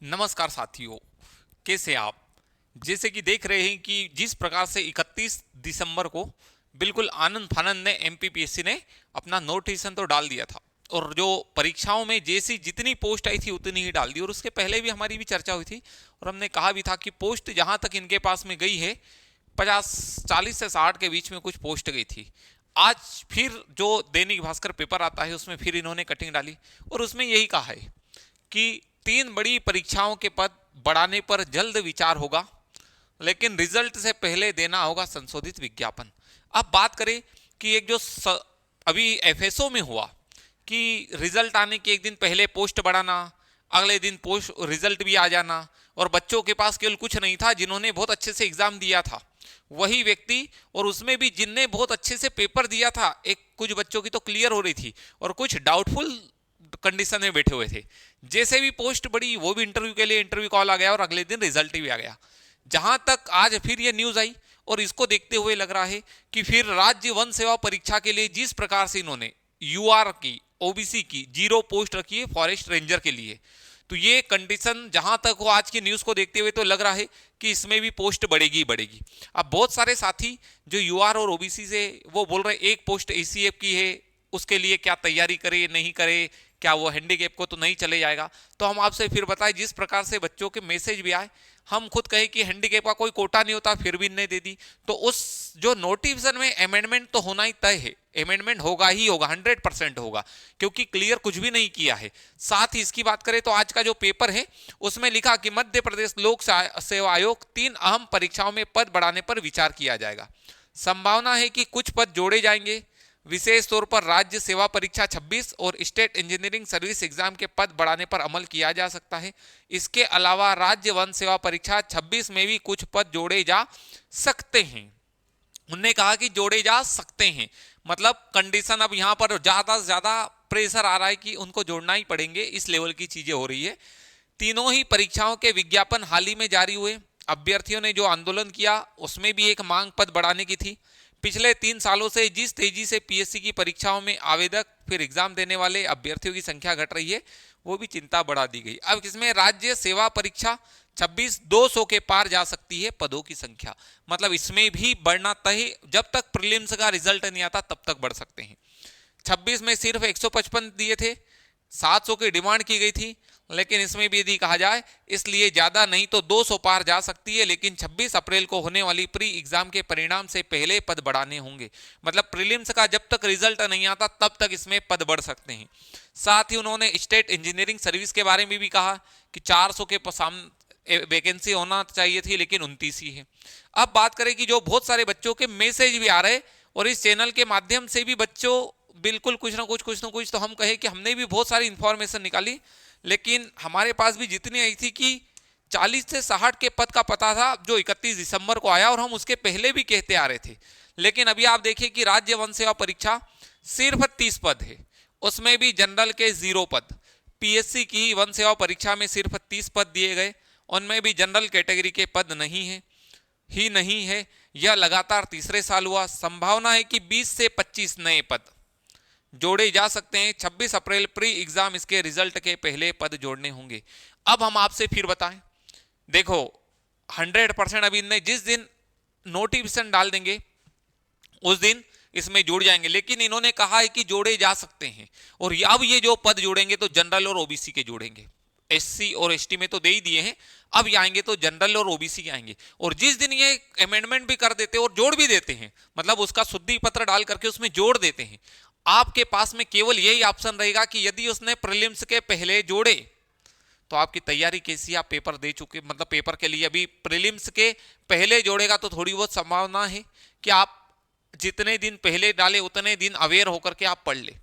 नमस्कार साथियों, कैसे आप। जैसे कि देख रहे हैं कि जिस प्रकार से 31 दिसंबर को बिल्कुल आनंद फानंद ने एमपीपीएससी ने अपना नोटिफिकेशन तो डाल दिया था और जो परीक्षाओं में जैसी जितनी पोस्ट आई थी उतनी ही डाल दी। और उसके पहले भी हमारी भी चर्चा हुई थी और हमने कहा भी था कि पोस्ट जहां तक इनके पास में गई है 40 से 60 के बीच में कुछ पोस्ट गई थी। आज फिर जो दैनिक भास्कर पेपर आता है उसमें फिर इन्होंने कटिंग डाली और उसमें यही कहा है कि 3 बड़ी परीक्षाओं के पद बढ़ाने पर जल्द विचार होगा, लेकिन रिजल्ट से पहले देना होगा संशोधित विज्ञापन। अब बात करें कि एक जो अभी एफएसओ में हुआ कि रिजल्ट आने के एक दिन पहले पोस्ट बढ़ाना, अगले दिन पोस्ट रिजल्ट भी आ जाना, और बच्चों के पास केवल कुछ नहीं था जिन्होंने बहुत अच्छे से एग्जाम दिया था वही व्यक्ति, और उसमें भी जिनने बहुत अच्छे से पेपर दिया था, एक कुछ बच्चों की तो क्लियर हो रही थी और कुछ डाउटफुल कंडीशन में बैठे हुए थे। जैसे भी पोस्ट बढ़ी वो भी इंटरव्यू के लिए इंटरव्यू कॉल आ गया और अगले दिन रिजल्ट भी आ गया। जहां तक आज फिर ये न्यूज आई और इसको देखते हुए लग रहा है कि फिर राज्य वन सेवा परीक्षा के लिए जिस प्रकार से इन्होंने यूआर की, ओबीसी की 0 पोस्ट रखी है फॉरेस्ट रेंजर के लिए, तो ये कंडीशन जहां तक हो आज की न्यूज को देखते हुए तो लग रहा है कि इसमें भी पोस्ट बढ़ेगी बढ़ेगी। अब बहुत सारे साथी जो यूआर और ओबीसी से वो बोल रहे एक पोस्ट एसीएफ की है, उसके लिए क्या तैयारी करे नहीं करे, क्या वो हैंडीकैप को तो नहीं चले जाएगा। तो हम आपसे फिर बताएं, जिस प्रकार से बच्चों के मैसेज भी आए, हम खुद कहें कि हैंडीकैप का कोई कोटा नहीं होता फिर भी नहीं दे दी, तो उस जो नोटिफिकेशन में अमेंडमेंट तो होना ही तय है, अमेंडमेंट होगा ही होगा, 100% होगा, क्योंकि क्लियर कुछ भी नहीं किया है। साथ ही इसकी बात करें तो आज का जो पेपर है उसमें लिखा कि मध्य प्रदेश लोक सेवा आयोग 3 अहम परीक्षाओं में पद बढ़ाने पर विचार किया जाएगा। संभावना है कि कुछ पद जोड़े जाएंगे, विशेष तौर पर राज्य सेवा परीक्षा 26 और स्टेट इंजीनियरिंग सर्विस एग्जाम के पद बढ़ाने पर अमल किया जा सकता है। इसके अलावा राज्य वन सेवा परीक्षा 26 में भी कुछ पद जोड़े जा सकते हैं। उन्होंने कहा कि जोड़े जा सकते हैं, मतलब कंडीशन अब यहां पर ज्यादा से ज्यादा प्रेशर आ रहा है कि उनको जोड़ना ही पड़ेंगे, इस लेवल की चीजें हो रही है। तीनों ही परीक्षाओं के विज्ञापन हाल ही में जारी हुए। अभ्यर्थियों ने जो आंदोलन किया उसमें भी एक मांग पद बढ़ाने की थी। पिछले 3 सालों से जिस तेजी से पीएससी की परीक्षाओं में आवेदक फिर एग्जाम देने वाले अभ्यर्थियों की संख्या घट रही है, वो भी चिंता बढ़ा दी गई। अब इसमें राज्य सेवा परीक्षा 26 200 के पार जा सकती है पदों की संख्या, मतलब इसमें भी बढ़ना तय, जब तक प्रीलिम्स का रिजल्ट नहीं आता तब तक बढ़ सकते हैं। 26 में सिर्फ 155 दिए थे, 700 की डिमांड की गई थी, लेकिन इसमें भी यदि कहा जाए इसलिए ज्यादा नहीं तो 200 पार जा सकती है, लेकिन 26 अप्रैल को होने वाली प्री एग्जाम के परिणाम से पहले पद बढ़ाने होंगे। मतलब प्रीलिम्स का जब तक रिजल्ट नहीं आता तब तक इसमें पद बढ़ सकते हैं। साथ ही उन्होंने स्टेट इंजीनियरिंग सर्विस के बारे में भी कहा कि 400 के वैकेंसी होना चाहिए थी, लेकिन 29 ही है। अब बात करें कि जो बहुत सारे बच्चों के मैसेज भी आ रहे और इस चैनल के माध्यम से भी बच्चों बिल्कुल कुछ ना कुछ तो हम कहे कि हमने भी बहुत सारी इंफॉर्मेशन निकाली, लेकिन हमारे पास भी जितनी आई थी कि 40 से 60 के पद का पता था जो 31 दिसंबर को आया, और हम उसके पहले भी कहते आ रहे थे। लेकिन अभी आप देखिए कि राज्य वन सेवा परीक्षा सिर्फ 30 पद है, उसमें भी जनरल के 0 पद। पीएससी की वन सेवा परीक्षा में सिर्फ 30 पद दिए गए, उनमें भी जनरल कैटेगरी के पद नहीं है ही नहीं है। यह लगातार तीसरे साल हुआ। संभावना है कि 20 से 25 नए पद जोड़े जा सकते हैं। 26 अप्रैल प्री एग्जाम इसके रिजल्ट के पहले पद जोड़ने होंगे। अब हम आपसे फिर बताएं, देखो 100% अभी इनने जिस दिन नोटिफिकेशन डाल देंगे उस दिन इसमें जुड़ जाएंगे, लेकिन इन्होंने कहा है कि जोड़े जा सकते हैं। और अब ये जो पद जोड़ेंगे तो जनरल और ओबीसी के जोड़ेंगे, एससी और एसटी में तो दे ही दिए हैं, अब ये आएंगे तो जनरल और ओबीसी के आएंगे। और जिस दिन ये अमेंडमेंट भी कर देते हैं और जोड़ भी देते हैं, मतलब उसका शुद्धि पत्र डाल करके उसमें जोड़ देते हैं, आपके पास में केवल यही ऑप्शन रहेगा कि यदि उसने प्रीलिम्स के पहले जोड़े तो आपकी तैयारी कैसी, आप पेपर दे चुके, मतलब पेपर के लिए अभी प्रीलिम्स के पहले जोड़ेगा तो थोड़ी बहुत संभावना है कि आप जितने दिन पहले डाले उतने दिन अवेयर होकर के आप पढ़ ले।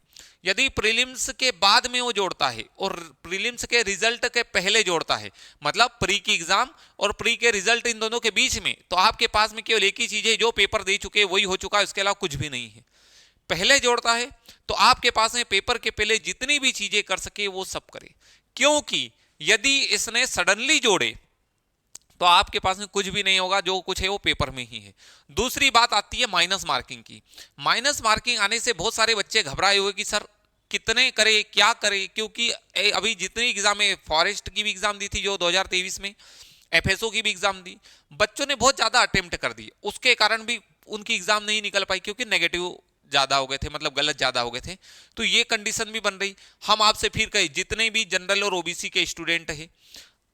यदि प्रीलिम्स के बाद में वो जोड़ता है और प्रीलिम्स के रिजल्ट के पहले जोड़ता है, मतलब प्री की एग्जाम और प्री के रिजल्ट इन दोनों के बीच में, तो आपके पास में केवल एक ही चीज है, जो पेपर दे चुके वही हो चुका है, उसके अलावा कुछ भी नहीं है। पहले जोड़ता है तो आपके पास में पेपर के पहले जितनी भी चीजें कर सके वो सब करे, क्योंकि यदि इसने सडनली जोड़े तो आपके पास में कुछ भी नहीं होगा, जो कुछ है वो पेपर में ही है। दूसरी बात आती है माइनस मार्किंग की। माइनस मार्किंग आने से बहुत सारे बच्चे घबराए हुए कि सर कितने करे, क्या करे, क्योंकि अभी जितनी एग्जाम है, फॉरेस्ट की भी एग्जाम दी थी जो 2023 में, एफएसओ की भी एग्जाम दी, बच्चों ने बहुत ज्यादा अटेम्प्ट कर दी, उसके कारण भी उनकी एग्जाम नहीं निकल पाई क्योंकि नेगेटिव ज्यादा हो गए थे, मतलब गलत ज्यादा हो गए थे। तो ये कंडीशन भी बन रही। हम आपसे फिर कहे, जितने भी जनरल और ओबीसी के स्टूडेंट है,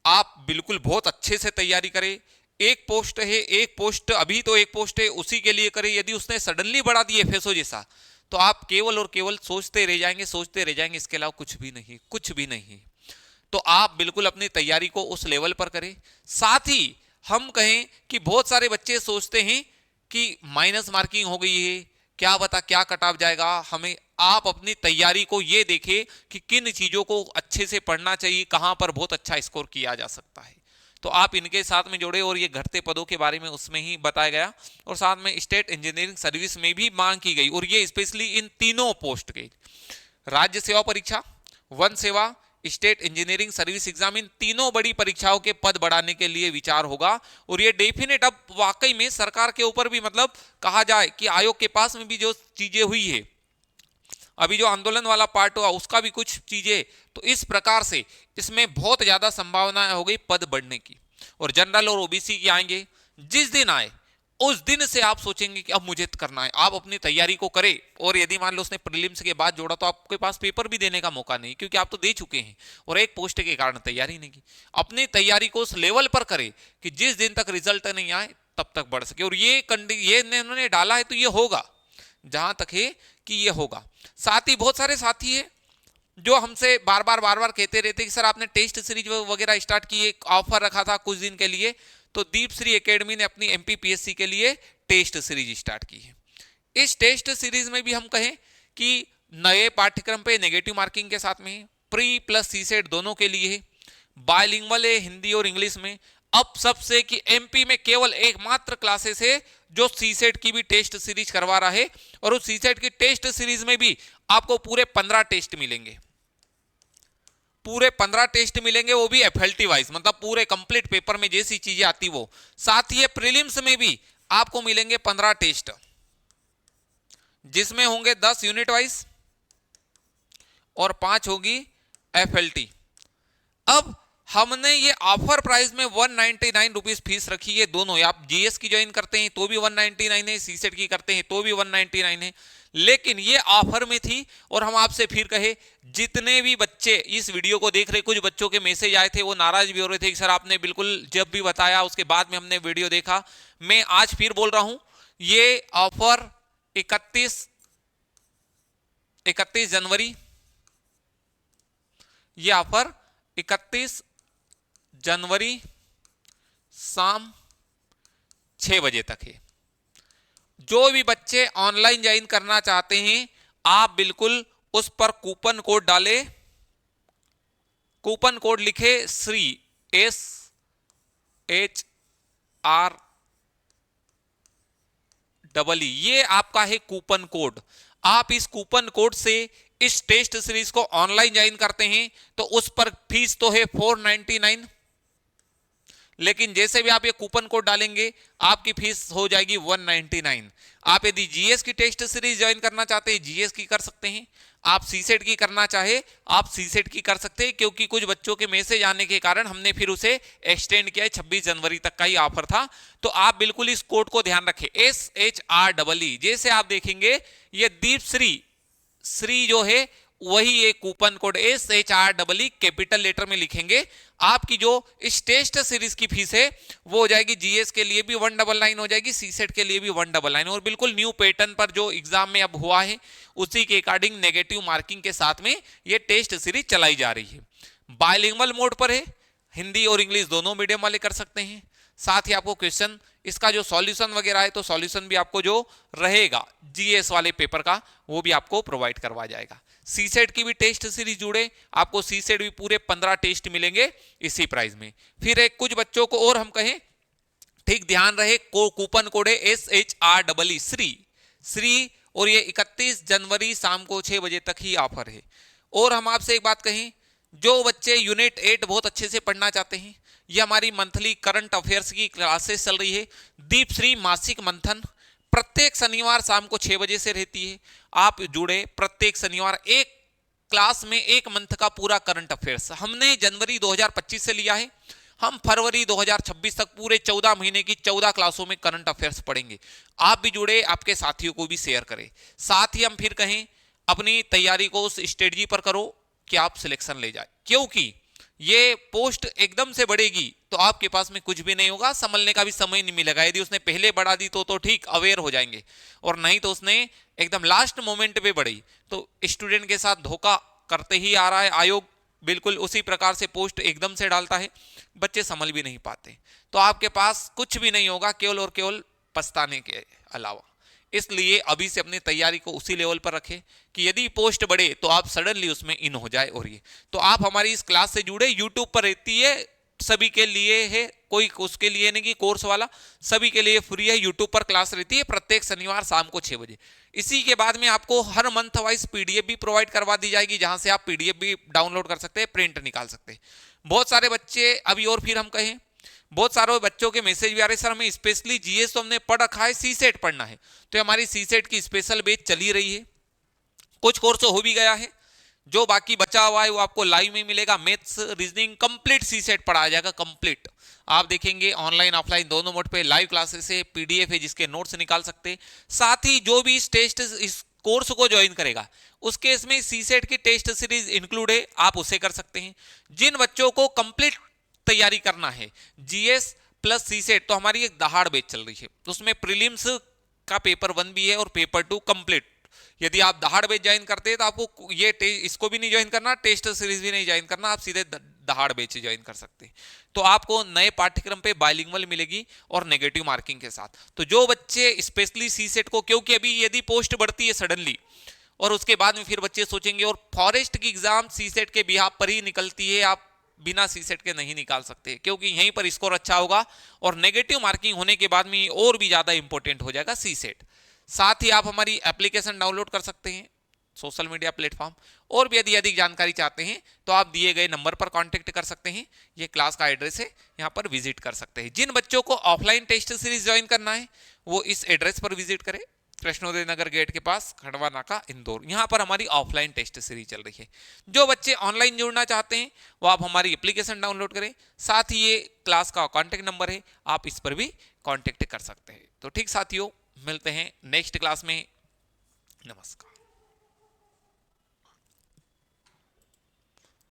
आप बिल्कुल बहुत अच्छे से तैयारी करें। एक पोस्ट है, एक पोस्ट अभी तो एक पोस्ट है, उसी के लिए करें। यदि उसने सडनली बढ़ा दी एफएसओ जैसा, तो आप केवल और केवल सोचते रह जाएंगे, सोचते रह जाएंगे, इसके अलावा कुछ भी नहीं, कुछ भी नहीं। तो आप बिल्कुल अपनी तैयारी को उस लेवल पर करें। साथ ही हम कहें कि बहुत सारे बच्चे सोचते हैं कि माइनस मार्किंग हो गई है, क्या बता क्या कट ऑफ जाएगा हमें। आप अपनी तैयारी को ये देखें कि किन चीजों को अच्छे से पढ़ना चाहिए, कहां पर बहुत अच्छा स्कोर किया जा सकता है, तो आप इनके साथ में जोड़े। और ये घटते पदों के बारे में उसमें ही बताया गया, और साथ में स्टेट इंजीनियरिंग सर्विस में भी मांग की गई, और ये स्पेशली इन तीनों पोस्ट के, राज्य सेवा परीक्षा, वन सेवा, स्टेट इंजीनियरिंग सर्विस एग्जाम, इन तीनों बड़ी परीक्षाओं के पद बढ़ाने के लिए विचार होगा। और ये डेफिनेट अब वाकई में सरकार के ऊपर भी, मतलब कहा जाए कि आयोग के पास में भी जो चीजें हुई है, अभी जो आंदोलन वाला पार्ट हुआ उसका भी कुछ चीजें, तो इस प्रकार से इसमें बहुत ज्यादा संभावना हो गई पद बढ़ने की। और जनरल और ओबीसी की आएंगे, जिस दिन आए उस दिन से आप सोचेंगे कि अब मुझे करना है, आप अपनी तैयारी को करें। और यदि मान लो उसने प्रीलिम्स के बाद जोड़ा, तो आपके पास पेपर भी देने का मौका नहीं, क्योंकि आप तो दे चुके हैं और एक पोस्ट के कारण तैयारी नहीं की। अपनी तैयारी को उस लेवल पर करें कि जिस दिन तक रिजल्ट नहीं आए तब तक बढ़ सके। और ये उन्होंने डाला है तो ये होगा, जहां तक है कि ये होगा। साथ ही बहुत सारे साथी है जो हमसे बार बार कहते रहते कि सर आपने टेस्ट सीरीज वगैरह स्टार्ट की, एक ऑफर रखा था कुछ दिन के लिए, तो दीप श्री एकेडमी ने अपनी एमपीपीएससी के लिए टेस्ट सीरीज स्टार्ट की है। इस टेस्ट सीरीज में भी हम कहें कि नए पाठ्यक्रम पे नेगेटिव मार्किंग के साथ में प्री प्लस सी सेट दोनों के लिए है, बायलिंगुअल है हिंदी और इंग्लिश में। अब सबसे कि एमपी में केवल एकमात्र क्लासेस है जो सी सेट की भी टेस्ट सीरीज करवा रहा है, और उस सी सेट की टेस्ट सीरीज में भी आपको पूरे 15 टेस्ट मिलेंगे, पूरे 15 टेस्ट मिलेंगे, वो भी एफएलटी वाइज, मतलब पूरे कंप्लीट पेपर में जैसी चीजें आती वो। साथ ही प्रीलिम्स में भी आपको मिलेंगे 15 टेस्ट, जिसमें होंगे 10 यूनिट वाइज और 5 होगी एफएलटी। अब हमने ये ऑफर प्राइस में 199 रुपीज फीस रखी है दोनों। आप जीएस की ज्वाइन करते हैं तो भी 199 है, सीसेट की करते हैं तो भी 199 है, लेकिन ये ऑफर में थी। और हम आपसे फिर कहे, जितने भी बच्चे इस वीडियो को देख रहे, कुछ बच्चों के मैसेज आए थे, वो नाराज भी हो रहे थे कि सर आपने बिल्कुल जब भी बताया उसके बाद में हमने वीडियो देखा। मैं आज फिर बोल रहा हूं, ये ऑफर 31 जनवरी, ये ऑफर 31 जनवरी शाम 6 बजे तक है। जो भी बच्चे ऑनलाइन ज्वाइन करना चाहते हैं, आप बिल्कुल उस पर कूपन कोड डाले, कूपन कोड लिखे श्री, SHREE, ये आपका है कूपन कोड। आप इस कूपन कोड से इस टेस्ट सीरीज को ऑनलाइन ज्वाइन करते हैं तो उस पर फीस तो है 499, लेकिन जैसे भी आप ये कूपन कोड डालेंगे आपकी फीस हो जाएगी 199। आप यदि जीएस की टेस्ट सीरीज ज्वाइन करना चाहते हैं, जीएस की कर सकते हैं। आप सीसेट की करना चाहे, आप सीसेट की कर सकते हैं, क्योंकि कुछ बच्चों के मैसेज आने के कारण हमने फिर उसे एक्सटेंड किया है, 26 जनवरी तक का ही ऑफर था। तो आप बिल्कुल इस कोड को ध्यान रखें, SHREE। जैसे आप देखेंगे ये दीप श्री जो है वही एक coupon code SHREE capital letter में लिखेंगे। आपकी जो इस टेस्ट सीरीज की फीस है वो हो जाएगी, जीएस के लिए भी 199 हो जाएगी, सीसेट के लिए भी 199। और बिल्कुल न्यू पैटर्न पर जो एग्जाम में अब हुआ है उसी के अकॉर्डिंग नेगेटिव मार्किंग के साथ में ये टेस्ट सीरीज चलाई जा रही है। बायलिंगुअल मोड पर है, हिंदी और इंग्लिश दोनों मीडियम वाले कर सकते हैं। साथ ही आपको क्वेश्चन, इसका जो सॉल्यूशन वगैरह है तो सॉल्यूशन भी आपको जो रहेगा जीएस वाले पेपर का वो भी आपको प्रोवाइड करवा जाएगा। सीसेट की भी टेस्ट सीरीज जुड़े, आपको सीसेट भी पूरे 15 टेस्ट मिलेंगे इसी प्राइस में। फिर एक कुछ बच्चों को और हम कहें, ठीक ध्यान रहे, कूपन कोड है SHREE श्री, और ये 31 जनवरी शाम को 6 बजे तक ही ऑफर है। और हम आपसे एक बात कहें, जो बच्चे यूनिट 8 बहुत अच्छे से पढ़ना चाहते हैं, ये हमारी मंथली करंट अफेयर्स की क्लासेस चल रही है। दीप श्री मासिक मंथन प्रत्येक शनिवार शाम को 6 बजे से रहती है। आप जुड़े, प्रत्येक शनिवार एक क्लास में एक मंथ का पूरा करंट अफेयर्स हमने जनवरी 2025 से लिया है, हम फरवरी 2026 तक पूरे 14 महीने की 14 क्लासों में करंट अफेयर्स पढ़ेंगे। आप भी जुड़े, आपके साथियों को भी शेयर करें। साथ ही हम फिर कहें अपनी तैयारी को उस स्ट्रेटजी पर करो कि आप सिलेक्शन ले जाए, क्योंकि ये पोस्ट एकदम से बढ़ेगी तो आपके पास में कुछ भी नहीं होगा, संभलने का भी समय नहीं मिलेगा। यदि उसने पहले बढ़ा दी तो ठीक, अवेयर हो जाएंगे, और नहीं तो उसने एकदम लास्ट मोमेंट पे बढ़ी तो स्टूडेंट के साथ धोखा करते ही आ रहा है आयोग। बिल्कुल उसी प्रकार से पोस्ट एकदम से डालता है, बच्चे संभल भी नहीं पाते, तो आपके पास कुछ भी नहीं होगा केवल और केवल पछताने के अलावा। इसलिए अभी से अपनी तैयारी को उसी लेवल पर रखें कि यदि पोस्ट बढ़े तो आप सडनली उसमें इन हो जाए। और ये तो आप हमारी इस क्लास से जुड़े, यूट्यूब पर रहती है, सभी के लिए है, कोई उसके लिए नहीं कि कोर्स वाला, सभी के लिए फ्री है। यूट्यूब पर क्लास रहती है प्रत्येक शनिवार शाम को 6 बजे। इसी के बाद में आपको हर मंथ वाइज पीडीएफ भी प्रोवाइड करवा दी जाएगी, जहां से आप पीडीएफ भी डाउनलोड कर सकते हैं, प्रिंट निकाल सकते हैं। बहुत सारे बच्चे अभी, और फिर हम कहें बहुत सारे बच्चों के मैसेज भी आ रहे, सर हमें स्पेशली जीएस तो हमने पढ़ रखा है, सीसेट पढ़ना है। तो हमारी सीसेट की स्पेशल बैच चली रही है, कुछ कोर्स हो भी गया है, जो बाकी बचा हुआ है वो आपको लाइव में मिलेगा। मैथ्स, रीजनिंग कंप्लीट सीसेट पढ़ाया जाएगा, कंप्लीट आप देखेंगे ऑनलाइन ऑफलाइन दोनों मोड पे लाइव क्लासेस है, पीडीएफ है जिसके नोट्स निकाल सकते हैं। साथ ही जो भी इस टेस्ट इस कोर्स को ज्वाइन करेगा उसके इसमें सीसेट की टेस्ट सीरीज इंक्लूड है, आप उसे कर सकते हैं। जिन बच्चों को कंप्लीट तैयारी करना है जीएस प्लस सीसेट, तो हमारी एक दहाड़ बैच चल रही है, उसमें प्रीलिम्स का पेपर 1 भी है और पेपर 2 कंप्लीट। यदि आप दहाड़ बैच ज्वाइन करते हैं तो आपको ये इसको भी नहीं ज्वाइन करना, टेस्ट सीरीज भी नहीं ज्वाइन करना, आप सीधे दहाड़ बैच ज्वाइन कर सकते हैं। तो आपको नए पाठ्यक्रम पे बाइलिंगुअल मिलेगी और नेगेटिव मार्किंग के साथ। तो जो बच्चे स्पेशली सीसेट को, क्योंकि अभी यदि पोस्ट बढ़ती है सडनली और उसके बाद में फिर बच्चे सोचेंगे, और फॉरेस्ट की एग्जाम सीसेट के बिहाफ पर ही निकलती है, आप बिना सीसेट के नहीं निकाल सकते, क्योंकि यहीं पर स्कोर अच्छा होगा और नेगेटिव मार्किंग होने के बाद में और भी ज्यादा इंपॉर्टेंट हो जाएगा सीसेट। साथ ही आप हमारी एप्लीकेशन डाउनलोड कर सकते हैं सोशल मीडिया प्लेटफॉर्म, और भी यदि अधिक जानकारी चाहते हैं तो आप दिए गए नंबर पर कांटेक्ट कर सकते हैं। ये क्लास का एड्रेस है, यहाँ पर विजिट कर सकते हैं। जिन बच्चों को ऑफलाइन टेस्ट सीरीज ज्वाइन करना है वो इस एड्रेस पर विजिट करें, कृष्णोदय नगर गेट के पास, खंडवा नाका, इंदौर। यहाँ पर हमारी ऑफलाइन टेस्ट सीरीज चल रही है। जो बच्चे ऑनलाइन जुड़ना चाहते हैं वो आप हमारी एप्लीकेशन डाउनलोड करें, साथ ही ये क्लास का कांटेक्ट नंबर है, आप इस पर भी कांटेक्ट कर सकते हैं। तो ठीक साथियों, मिलते हैं नेक्स्ट क्लास में। नमस्कार।